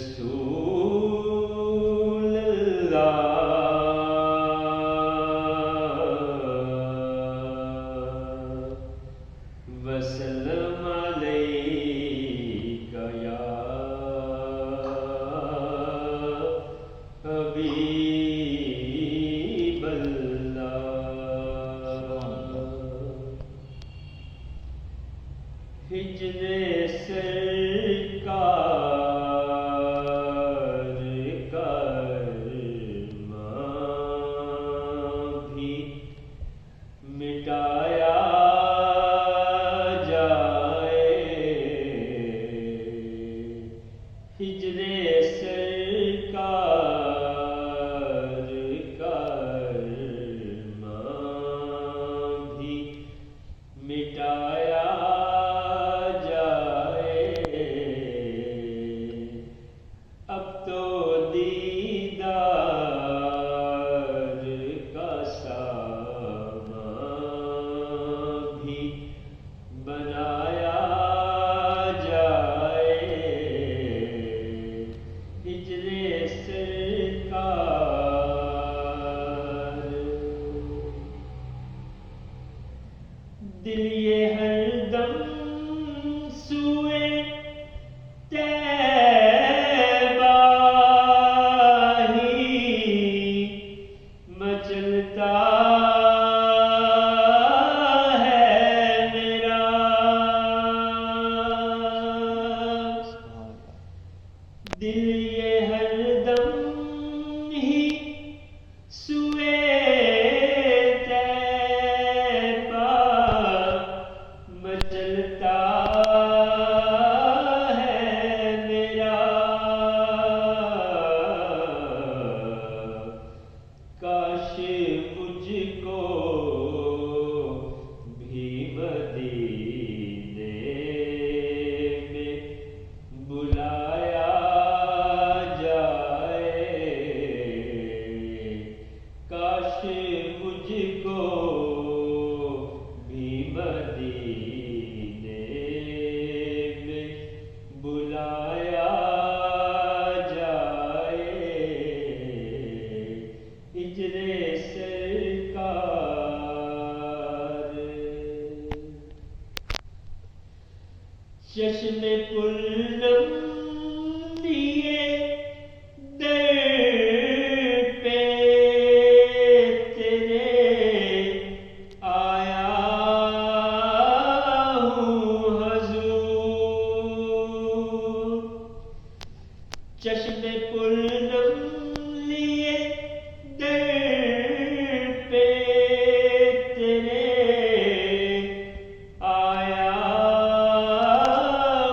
رسول اللہ وسلم علیک یا حبیب اللہ ہجر سرکار کرما بھی مٹایا ہجر سرکار کرما بھی مٹایا جائے اب تو دیدار کا سامان بھی بنایا دل یہ ہر دم سوئے طیبہ ہی مچلتا ہے میرا دل یہ ہر دم ہی سوئے چلتا ہے میرا کاش مجھ کو بھی مدینے میں بلایا جائے کاش مجھ کو بھی مدینے بلایا جائے ہجر سرکار چشم پرنم لیے در پہ تیرے آیا چشم پرنم لیے در پہ تیرے آیا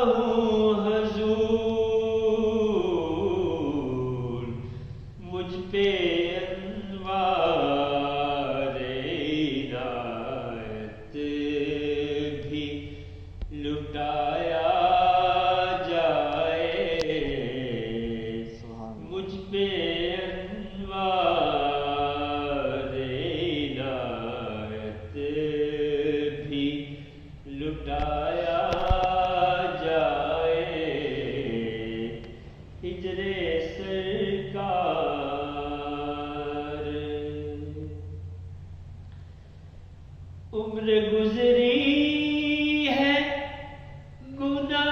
ہوں حضور مجھ پہ انوار عنایت بھی لٹایا لٹایا جائے ہجر سرکار عمر گزری ہے گناہوں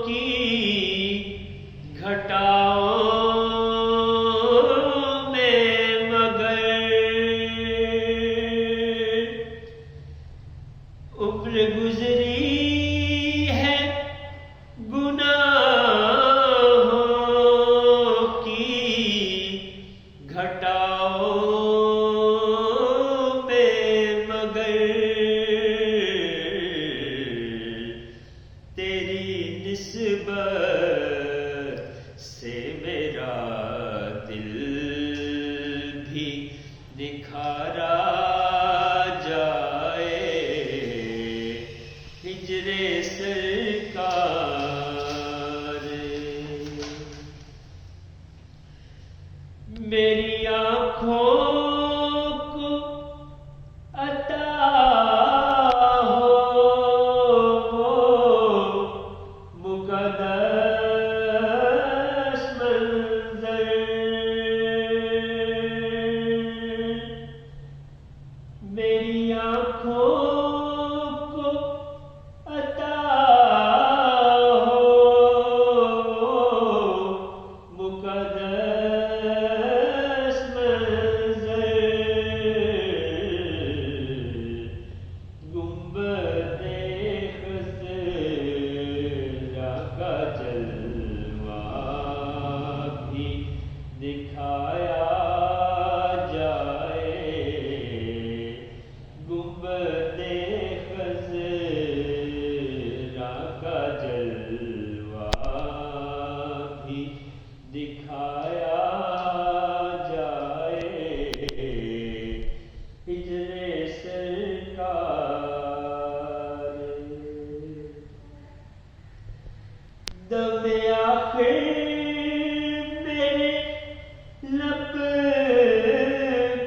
کی گھٹاؤں میں عمر گزری ہے گناہوں کی گھٹاؤں میں مگر تیری نسبت سے میرا دل بھی نکھارا ہجر سرکار میری آنکھوں کو عطا ہو وہ مقدس منظر میری آنکھوں کو عطا ہو مقدس منظر گنبد خضرا کا جلوہ بھی دکھایا جائے گنبد خضرا کا جلوہ بھی دکھایا جائے ہجر سرکار دم آخر میرے لب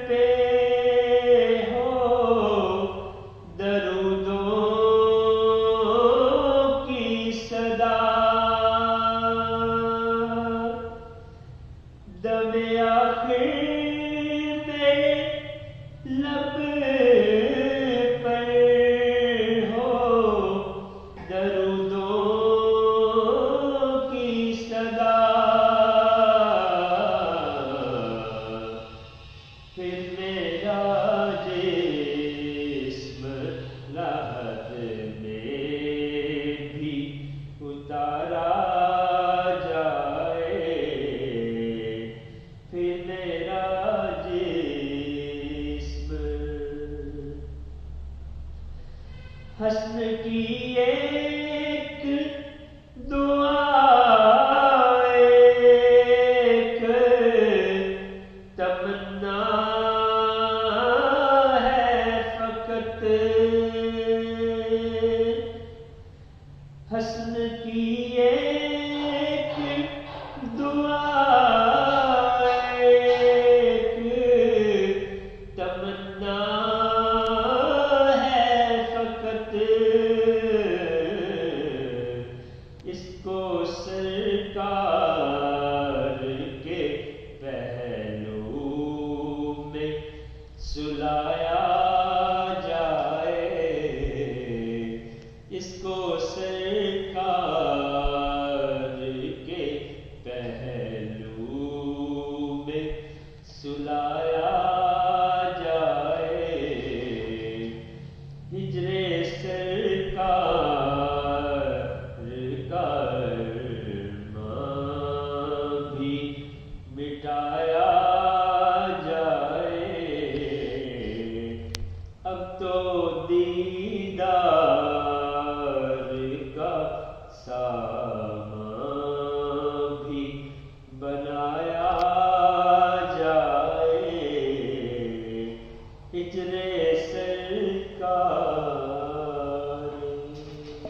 پہ ہو درودوں کی صدا دم آخر میرے لب پر ہو درودوں کی صدا پھر میرا جسم لحد میں بھی اتارا جائے پھر میرا جسم حسن کی ایک دعا ایک تمنا ہے فقط حسن کی ایک دعا ایک تمنا ہے فقط اس کو سرکار